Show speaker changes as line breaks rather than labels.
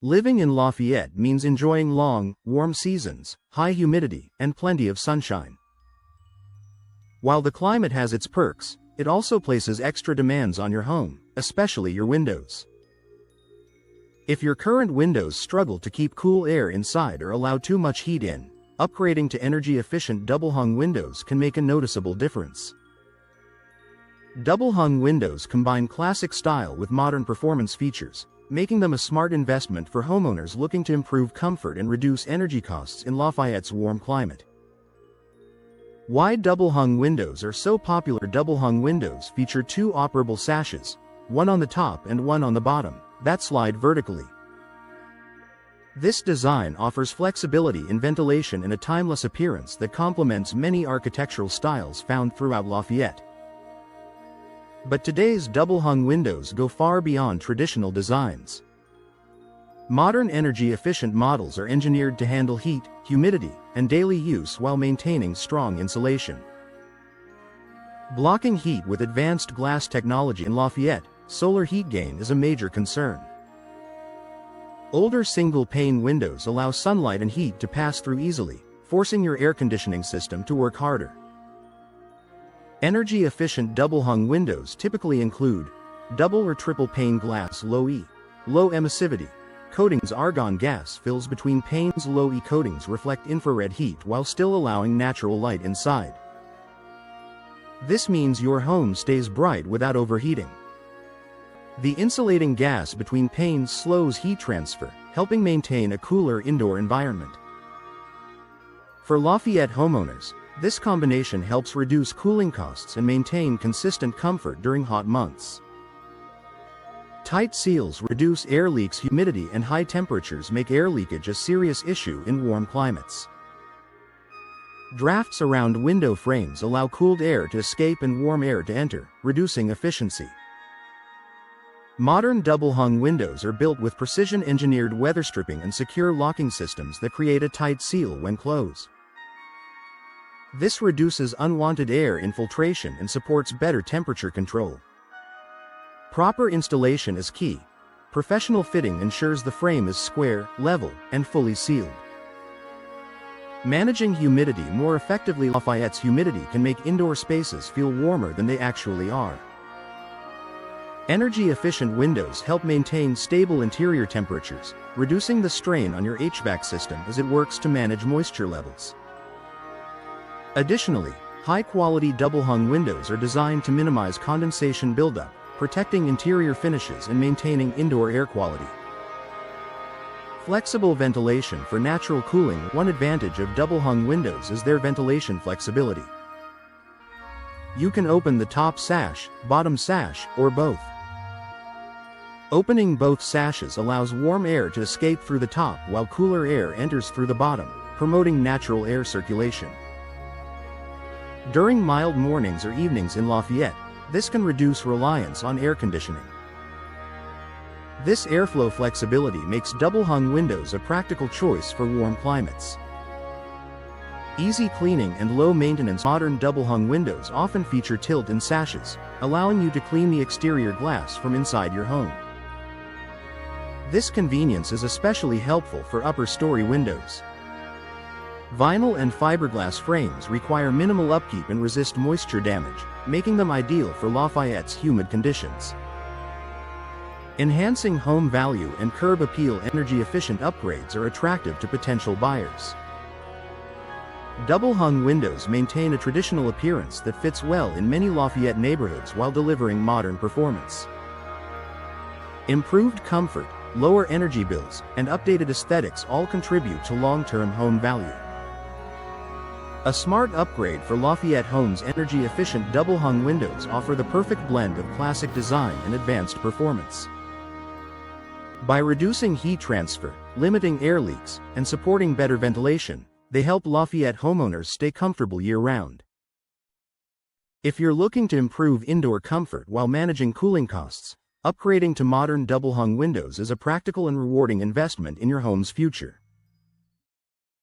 Living in Lafayette means enjoying long, warm seasons, high humidity, and plenty of sunshine. While the climate has its perks, it also places extra demands on your home, especially your windows. If your current windows struggle to keep cool air inside or allow too much heat in, upgrading to energy-efficient double-hung windows can make a noticeable difference. Double-hung windows combine classic style with modern performance features, making them a smart investment for homeowners looking to improve comfort and reduce energy costs in Lafayette's warm climate. Why double-hung windows are so popular? Double-hung windows feature two operable sashes, one on the top and one on the bottom, that slide vertically. This design offers flexibility in ventilation and a timeless appearance that complements many architectural styles found throughout Lafayette. But today's double-hung windows go far beyond traditional designs. Modern energy-efficient models are engineered to handle heat, humidity, and daily use while maintaining strong insulation. Blocking heat with advanced glass technology in Lafayette, solar heat gain is a major concern. Older single-pane windows allow sunlight and heat to pass through easily, forcing your air conditioning system to work harder. Energy-efficient double-hung windows typically include double or triple-pane glass low-E, low emissivity coatings. Argon gas fills between panes. Low-E coatings reflect infrared heat while still allowing natural light inside. This means your home stays bright without overheating. The insulating gas between panes slows heat transfer, helping maintain a cooler indoor environment. For Lafayette homeowners, this combination helps reduce cooling costs and maintain consistent comfort during hot months. Tight seals reduce air leaks. Humidity and high temperatures make air leakage a serious issue in warm climates. Drafts around window frames allow cooled air to escape and warm air to enter, reducing efficiency. Modern double-hung windows are built with precision-engineered weather stripping and secure locking systems that create a tight seal when closed. This reduces unwanted air infiltration and supports better temperature control. Proper installation is key. Professional fitting ensures the frame is square, level, and fully sealed. Managing humidity more effectively. Lafayette's humidity can make indoor spaces feel warmer than they actually are. Energy-efficient windows help maintain stable interior temperatures, reducing the strain on your HVAC system as it works to manage moisture levels. Additionally, high-quality double-hung windows are designed to minimize condensation buildup, protecting interior finishes and maintaining indoor air quality. Flexible ventilation for natural cooling. One advantage of double-hung windows is their ventilation flexibility. You can open the top sash, bottom sash, or both. Opening both sashes allows warm air to escape through the top while cooler air enters through the bottom, promoting natural air circulation. During mild mornings or evenings in Lafayette, this can reduce reliance on air conditioning. This airflow flexibility makes double-hung windows a practical choice for warm climates. Easy cleaning and low maintenance. Modern double-hung windows often feature tilt and sashes, allowing you to clean the exterior glass from inside your home. This convenience is especially helpful for upper-story windows. Vinyl and fiberglass frames require minimal upkeep and resist moisture damage, making them ideal for Lafayette's humid conditions. Enhancing home value and curb appeal. Energy-efficient upgrades are attractive to potential buyers. Double-hung windows maintain a traditional appearance that fits well in many Lafayette neighborhoods while delivering modern performance. Improved comfort, lower energy bills, and updated aesthetics all contribute to long-term home value. A smart upgrade for Lafayette homes. Energy-efficient double-hung windows offer the perfect blend of classic design and advanced performance. By reducing heat transfer, limiting air leaks, and supporting better ventilation, they help Lafayette homeowners stay comfortable year-round. If you're looking to improve indoor comfort while managing cooling costs, upgrading to modern double-hung windows is a practical and rewarding investment in your home's future.